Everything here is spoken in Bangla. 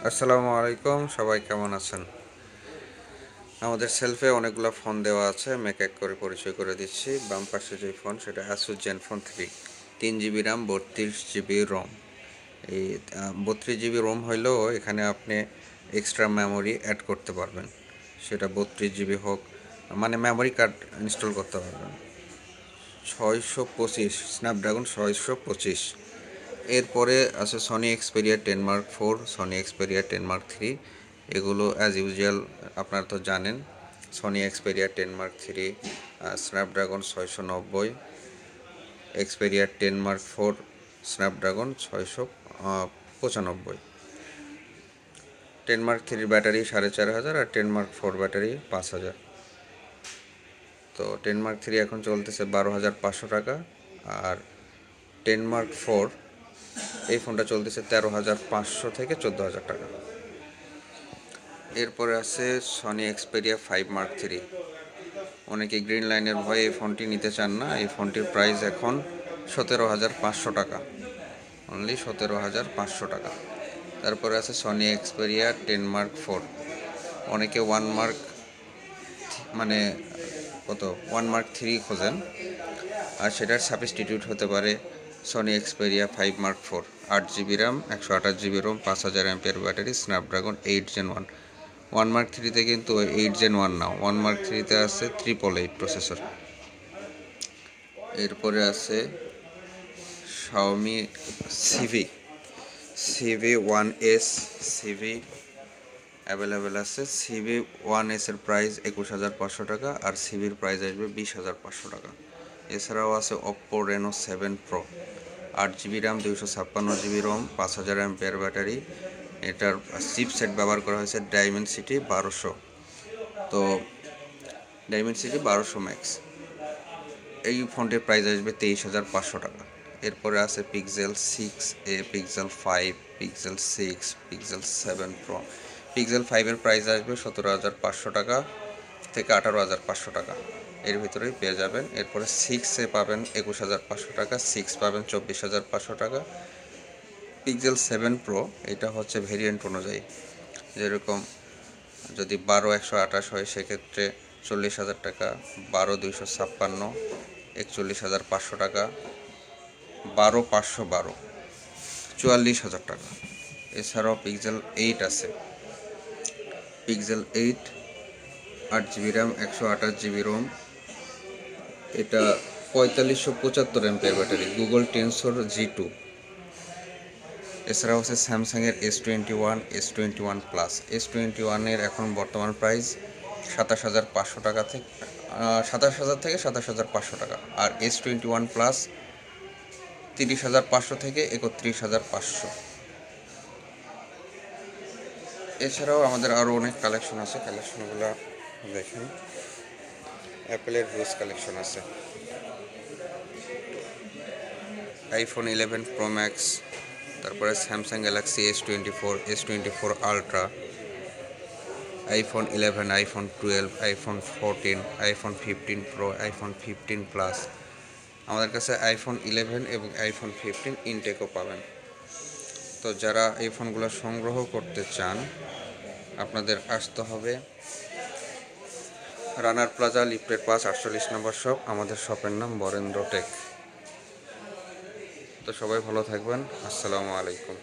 আসসালামু আলাইকুম, সবাই কেমন আছেন? আমাদের সেলফে অনেকগুলো ফোন দেওয়া আছে, আমি এক এক করে পরিচয় করে দিচ্ছি। বাম পাশে যে ফোন সেটা Asus Zenfone 3, 3 GB RAM, 32 GB ROM। এই 32 GB ROM হইলেও এখানে আপনি এক্সট্রা মেমোরি অ্যাড করতে পারবেন, সেটা 32 GB হোক, মানে মেমোরি কার্ড ইনস্টল করতে পারবেন। 625 স্ন্যাপড্রাগন 625। এরপরে আছে Sony Xperia 10 Mark 4, Sony Xperia 10 Mark 3। এগুলো অ্যাজ ইউজুয়াল আপনারা তো জানেন। Sony Xperia 10 Mark 3 Snapdragon 690, Xperia 10 Mark 4 Snapdragon 695। 10 Mark 3 battery 4500 আর 10 Mark 4 ব্যাটারি 5000। তো 10 Mark 3 এখন চলতেছে 12,500 টাকা, আর 10 Mark 4 এই ফোনটা চলতেছে 13,500 থেকে 14,000 টাকা। এরপরে আছে সনি এক্সপেরিয়া 5 Mark 3। অনেকে গ্রিন লাইনের ভয়ে এই ফোনটি নিতে চান না, এই ফোনটির প্রাইস এখন 17,500 টাকা, অনলি 17,500 টাকা। তারপরে আছে সনি এক্সপেরিয়া 10 Mark 4। অনেকে 1 মার্ক মানে কত 1 Mark 3 খোঁজেন, আর সেটার সাবস্টিটিউট হতে পারে Sony Xperia 5 Mark 4। 8 GB RAM, 128 GB ROM, 5000 mAh battery, Snapdragon 8 Gen 1। 1 Mark 3-তে কিন্তু 8 Gen 1 না, 1 Mark 3-তে আছে 888 প্রসেসর। এরপরে আছে Xiaomi CV1S। CV অ্যাভেলেবেল আছে। CV1S এর প্রাইস 21,500 টাকা, আর সিভির প্রাইস আসবে 20,500 টাকা। এছাড়াও আছে Oppo Reno 7 Pro, 8 GB RAM, 256 GB ROM, 5000 mAh battery. এটার চিপসেট ব্যবহার করা হয়েছে Dimensity 1200। তো Dimensity 1200 ম্যাক্স। এই ফোনটির প্রাইস আসবে 23,500 টাকা। এরপরে আছে Pixel 6a, Pixel 5, Pixel 6, Pixel 7 Pro। Pixel 5 এর প্রাইস আসবে 17,500 টাকা থেকে 18,500 টাকা, এর ভিতরেই পেয়ে যাবেন। এরপরে 6-এ পাবেন 21,500 টাকা, 6 পাবেন 24,500 টাকা। Pixel 7 Pro এটা হচ্ছে ভেরিয়েন্ট অনুযায়ী, যেরকম যদি 12/128 হয় সেক্ষেত্রে 40,000 টাকা, 12/256 41,500 টাকা, 12/512 44,000 টাকা। এছাড়াও Pixel 8 আছে। Pixel 8 8 GB RAM, 128 GB ROM, এটা 4575 mAh battery, Google tensor G2। এছাড়াও আছে স্যামসাংয়ের S21, S21 প্লাস। S21 এর এখন বর্তমান প্রাইস 27,500 টাকা থেকে 27,000 থেকে 27,500 টাকা, আর S21 প্লাস 30,500 থেকে 31,500। এছাড়াও আমাদের আরও অনেক কালেকশন আছে, কালেকশনগুলো দেখেন। অ্যাপেলের হিউজ কালেকশন আছে। iPhone 11 Pro Max, তারপরে Samsung Galaxy S24, S24 ultra, iPhone 11, iPhone 12, iPhone 14, iPhone 15 Pro, iPhone 15 plus. আমাদের কাছে iPhone 11 এবং iPhone 15 ইনটেকও পাবেন। তো যারা এই ফোনগুলো সংগ্রহ করতে চান আপনাদের আসতে হবে রানার প্লাজা, লিফটের পাস, 48 নম্বর শপ। আমাদের শপের নাম বরেন্দ্র টেক। তো সবাই ভালো থাকবেন। আসসালামু আলাইকুম।